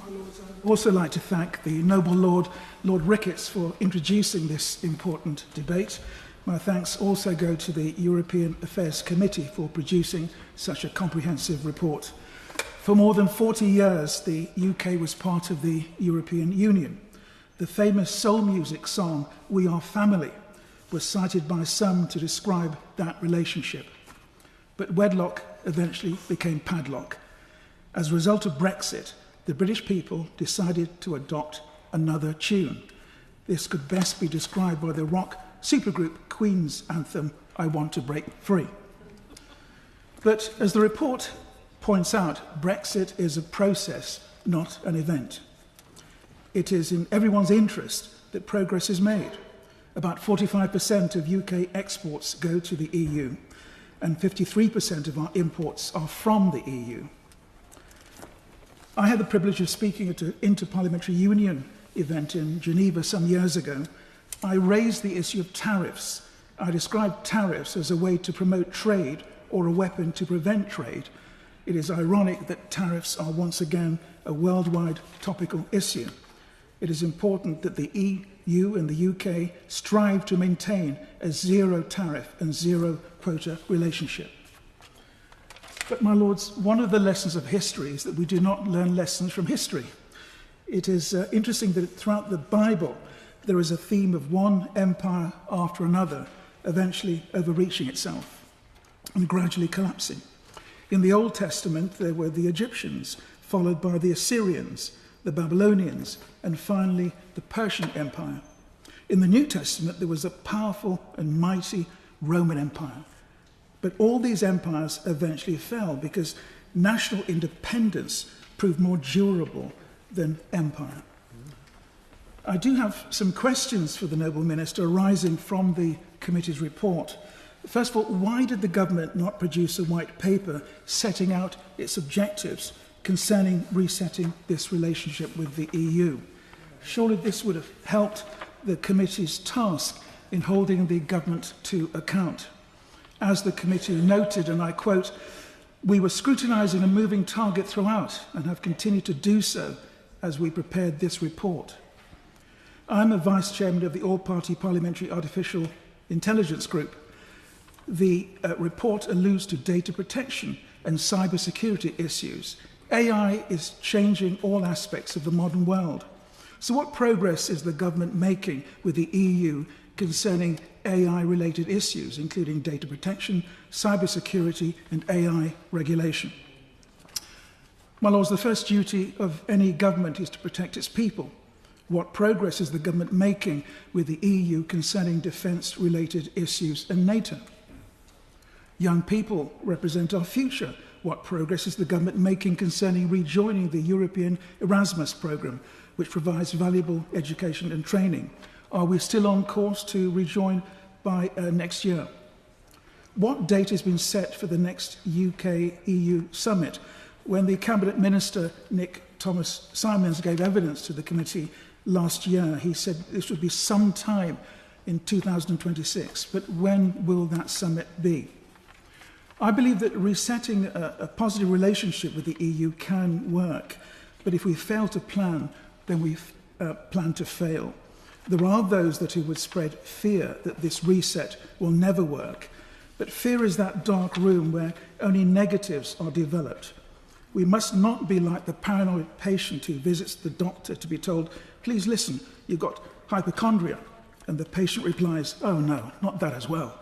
my lords, I'd also like to thank the noble Lord Ricketts, for introducing this important debate. My thanks also go to the European Affairs Committee for producing such a comprehensive report. For more than 40 years, the UK was part of the European Union. The famous soul music song, "We Are Family," was cited by some to describe that relationship. But wedlock eventually became padlock. As a result of Brexit, the British people decided to adopt another tune. This could best be described by the rock supergroup Queen's anthem, "I Want to Break Free." But as the report points out, Brexit is a process, not an event. It is in everyone's interest that progress is made. About 45% of UK exports go to the EU, and 53% of our imports are from the EU. I had the privilege of speaking at an Interparliamentary Union event in Geneva some years ago. I raised the issue of tariffs. I described tariffs as a way to promote trade or a weapon to prevent trade. It is ironic that tariffs are once again a worldwide topical issue. It is important that the EU and the UK strive to maintain a zero tariff and zero quota relationship. But, my lords, one of the lessons of history is that we do not learn lessons from history. It is interesting that throughout the Bible there is a theme of one empire after another eventually overreaching itself and gradually collapsing. In the Old Testament there were the Egyptians, followed by the Assyrians, the Babylonians, and finally the Persian Empire. In the New Testament there was a powerful and mighty Roman Empire. But all these empires eventually fell because national independence proved more durable than empire. I do have some questions for the noble minister arising from the committee's report. First of all, why did the government not produce a white paper setting out its objectives concerning resetting this relationship with the EU? Surely this would have helped the committee's task in holding the government to account. As the committee noted, and I quote, "We were scrutinising a moving target throughout and have continued to do so as we prepared this report." I'm a vice chairman of the all-party parliamentary artificial intelligence group. The report alludes to data protection and cybersecurity issues. AI is changing all aspects of the modern world. So what progress is the government making with the EU concerning AI-related issues, including data protection, cybersecurity, and AI regulation? My lords, the first duty of any government is to protect its people. What progress is the government making with the EU concerning defence-related issues and NATO? Young people represent our future. What progress is the government making concerning rejoining the European Erasmus Programme, which provides valuable education and training? Are we still on course to rejoin by next year? What date has been set for the next UK-EU summit? When the Cabinet Minister, Nick Thomas Simons, gave evidence to the committee last year, he said this would be sometime in 2026. But when will that summit be? I believe that resetting a positive relationship with the EU can work, but if we fail to plan, then we plan to fail. There are those who would spread fear that this reset will never work, but fear is that dark room where only negatives are developed. We must not be like the paranoid patient who visits the doctor to be told, "Please listen, you've got hypochondria," and the patient replies, "Oh no, not that as well."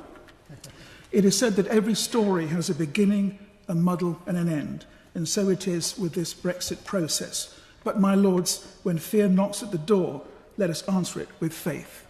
It is said that every story has a beginning, a muddle, and an end, and so it is with this Brexit process. But, my lords, when fear knocks at the door, let us answer it with faith.